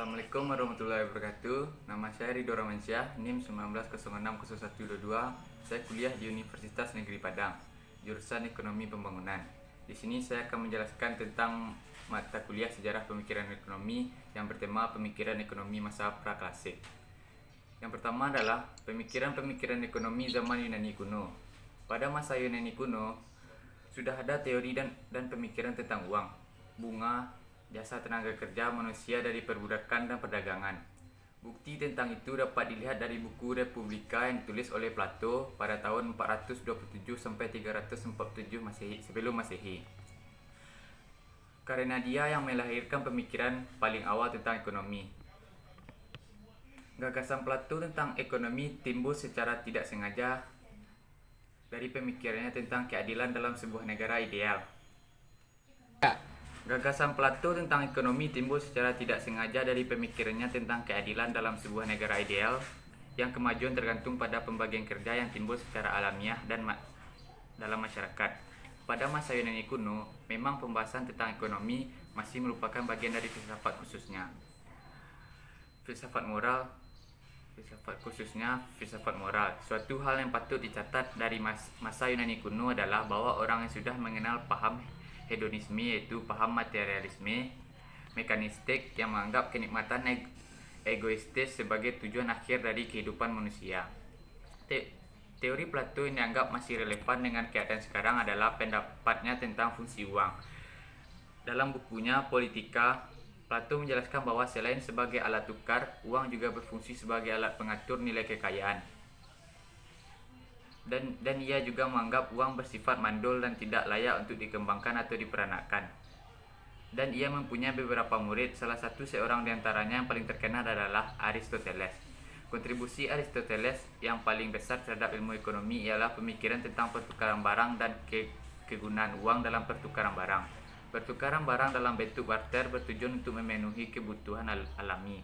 Assalamualaikum warahmatullahi wabarakatuh. Nama saya Ridho Ramansyah, NIM 19060122. Saya kuliah di Universitas Negeri Padang, jurusan Ekonomi Pembangunan. Di sini saya akan menjelaskan tentang mata kuliah Sejarah Pemikiran Ekonomi yang bertema Pemikiran Ekonomi Masa Praklasik. Yang pertama adalah pemikiran-pemikiran ekonomi zaman Yunani kuno. Pada masa Yunani kuno, sudah ada teori dan pemikiran tentang uang, bunga, jasa tenaga kerja manusia dari perbudakan dan perdagangan. Bukti tentang itu dapat dilihat dari buku Republika yang ditulis oleh Plato pada tahun 427 sampai 347 Masehi sebelum Masehi. Karena dia yang melahirkan pemikiran paling awal tentang ekonomi. Gagasan Plato tentang ekonomi timbul secara tidak sengaja dari pemikirannya tentang keadilan dalam sebuah negara ideal. Gagasan Plato tentang ekonomi timbul secara tidak sengaja dari pemikirannya tentang keadilan dalam sebuah negara ideal, yang kemajuan tergantung pada pembagian kerja yang timbul secara alamiah dan dalam masyarakat. Pada masa Yunani kuno, memang pembahasan tentang ekonomi masih merupakan bagian dari filsafat khususnya. Filsafat moral. Suatu hal yang patut dicatat dari masa Yunani kuno adalah bahwa orang yang sudah mengenal paham hedonisme, yaitu paham materialisme mekanistik yang menganggap kenikmatan egoistis sebagai tujuan akhir dari kehidupan manusia. Teori Plato yang dianggap masih relevan dengan keadaan sekarang adalah pendapatnya tentang fungsi uang. Dalam bukunya Politika, Plato menjelaskan bahwa selain sebagai alat tukar, uang juga berfungsi sebagai alat pengatur nilai kekayaan. Dan ia juga menganggap uang bersifat mandul dan tidak layak untuk dikembangkan atau diperanakan. Dan ia mempunyai beberapa murid, salah satu seorang diantaranya yang paling terkenal adalah Aristoteles. Kontribusi Aristoteles yang paling besar terhadap ilmu ekonomi ialah pemikiran tentang pertukaran barang dan kegunaan uang dalam pertukaran barang. Pertukaran barang dalam bentuk barter bertujuan untuk memenuhi kebutuhan alami.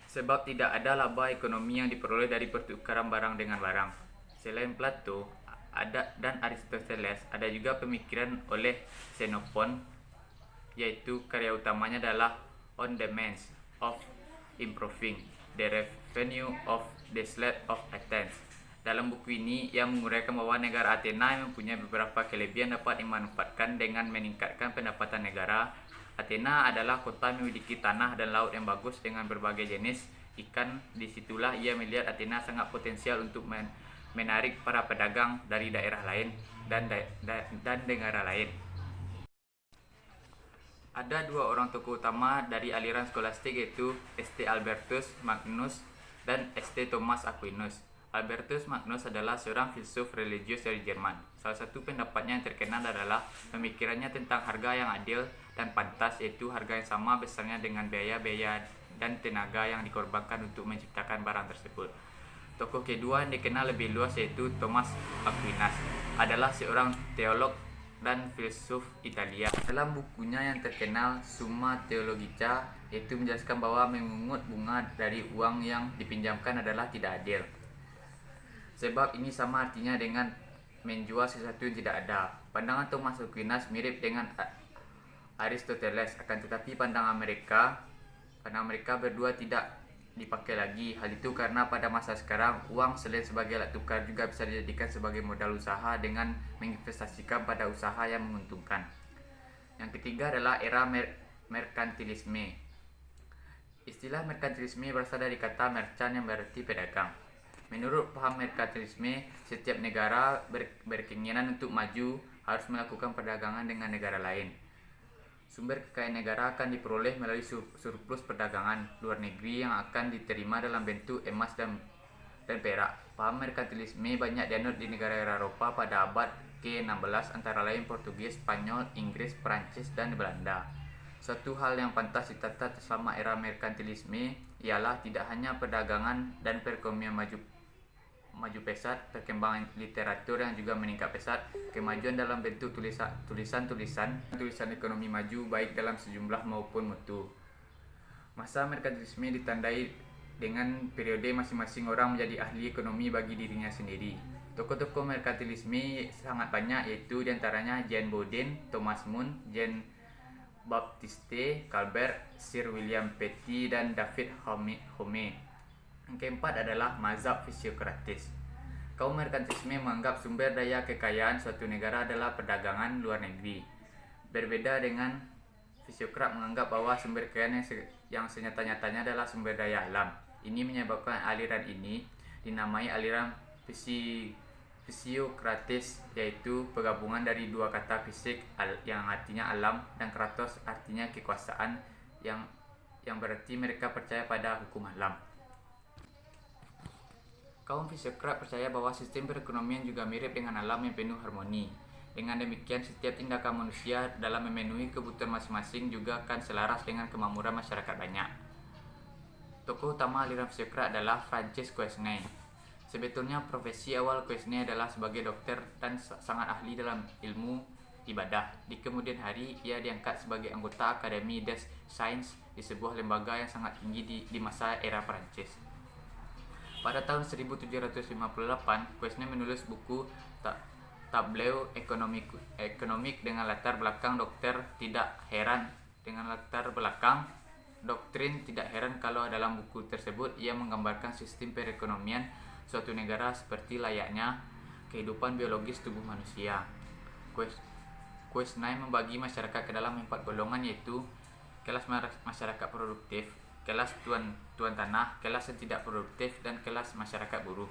Sebab tidak ada laba ekonomi yang diperoleh dari pertukaran barang dengan barang. Selain Plato dan Aristoteles, ada juga pemikiran oleh Xenophon, yaitu karya utamanya adalah On the Means of Improving the Revenue of the State of Athens. Dalam buku ini, ia menguraikan bahwa negara Athena yang mempunyai beberapa kelebihan dapat dimanfaatkan dengan meningkatkan pendapatan negara. Athena adalah kota yang memiliki tanah dan laut yang bagus dengan berbagai jenis ikan. Disitulah ia melihat Athena sangat potensial untuk menarik para pedagang dari daerah lain dan negara lain. Ada dua orang tokoh utama dari aliran skolastik, yaitu St. Albertus Magnus dan St. Thomas Aquinas. Albertus Magnus adalah seorang filsuf religius dari Jerman. Salah satu pendapatnya yang terkenal adalah pemikirannya tentang harga yang adil dan pantas, yaitu harga yang sama besarnya dengan biaya-biaya dan tenaga yang dikorbankan untuk menciptakan barang tersebut. Tokoh kedua yang dikenal lebih luas, yaitu Thomas Aquinas, adalah seorang teolog dan filsuf Italia. Dalam bukunya yang terkenal Summa Theologica, itu menjelaskan bahwa memungut bunga dari uang yang dipinjamkan adalah tidak adil. Sebab ini sama artinya dengan menjual sesuatu yang tidak ada. Pandangan Thomas Aquinas mirip dengan Aristoteles, akan tetapi pandangan mereka berdua tidak dipakai lagi. Hal itu karena pada masa sekarang uang selain sebagai alat tukar juga bisa dijadikan sebagai modal usaha dengan menginvestasikan pada usaha yang menguntungkan. Yang ketiga adalah era merkantilisme. Istilah merkantilisme berasal dari kata merchant yang berarti pedagang. Menurut paham merkantilisme, setiap negara berkeinginan untuk maju harus melakukan perdagangan dengan negara lain. Sumber kekayaan negara akan diperoleh melalui surplus perdagangan luar negeri yang akan diterima dalam bentuk emas dan perak. Paham merkantilisme banyak dianut di negara Eropa pada abad ke-16, antara lain Portugis, Spanyol, Inggris, Perancis, dan Belanda. Suatu hal yang pantas ditata selama era merkantilisme ialah tidak hanya perdagangan dan perekonomian maju pesat, perkembangan literatur yang juga meningkat pesat, kemajuan dalam bentuk tulisan ekonomi maju baik dalam sejumlah maupun mutu. Masa merkantilisme ditandai dengan periode masing-masing orang menjadi ahli ekonomi bagi dirinya sendiri. Tokoh-tokoh merkantilisme sangat banyak, yaitu diantaranya Jean Bodin, Thomas Mun, Jean Baptiste Colbert, Sir William Petty, dan David Hume. Yang keempat adalah mazhab fisiokratis. Kaum merkantilisme menganggap sumber daya kekayaan suatu negara adalah perdagangan luar negeri. Berbeda dengan fisiokrat menganggap bahwa sumber kekayaan yang senyata-nyatanya adalah sumber daya alam. Ini menyebabkan aliran ini dinamai aliran fisiokratis, yaitu penggabungan dari dua kata fisik yang artinya alam dan kratos artinya kekuasaan yang berarti mereka percaya pada hukum alam. Kaum fisiokrat percaya bahwa sistem perekonomian juga mirip dengan alam yang penuh harmoni. Dengan demikian, setiap tindakan manusia dalam memenuhi kebutuhan masing-masing juga akan selaras dengan kemakmuran masyarakat banyak. Tokoh utama aliran fisiokrat adalah Francis Quesnay. Sebetulnya profesi awal Quesnay adalah sebagai dokter dan sangat ahli dalam ilmu ibadah. Di kemudian hari, ia diangkat sebagai anggota Akademi des Sciences di sebuah lembaga yang sangat tinggi di masa era Prancis. Pada tahun 1758, Quesnay menulis buku Tableau Ekonomik dengan latar belakang doktrin. Tidak heran kalau dalam buku tersebut ia menggambarkan sistem perekonomian suatu negara seperti layaknya kehidupan biologis tubuh manusia. Quesnay membagi masyarakat ke dalam 4 golongan, yaitu kelas masyarakat produktif, kelas tuan tanah, kelas yang tidak produktif, dan kelas masyarakat buruh.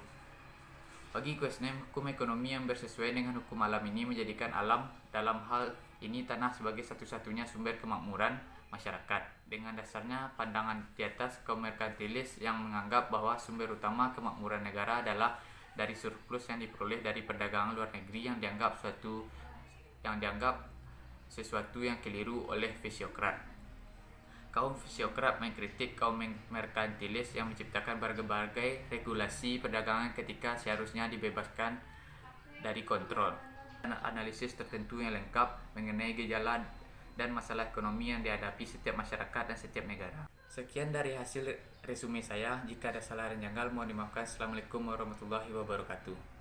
Bagi Quesnay, hukum ekonomi yang bersesuaian dengan hukum alam ini menjadikan alam, dalam hal ini tanah, sebagai satu-satunya sumber kemakmuran masyarakat. Dengan dasarnya pandangan di atas, kaum merkantilis yang menganggap bahwa sumber utama kemakmuran negara adalah dari surplus yang diperoleh dari perdagangan luar negeri yang dianggap sesuatu yang keliru oleh fisiokrat. Kaum fisiokrat mengkritik kaum merkantilis yang menciptakan berbagai regulasi perdagangan ketika seharusnya dibebaskan dari kontrol. Analisis tertentu yang lengkap mengenai gejala dan masalah ekonomi yang dihadapi setiap masyarakat dan setiap negara. Sekian dari hasil resume saya. Jika ada salah dan janggal, mohon dimaafkan. Assalamualaikum warahmatullahi wabarakatuh.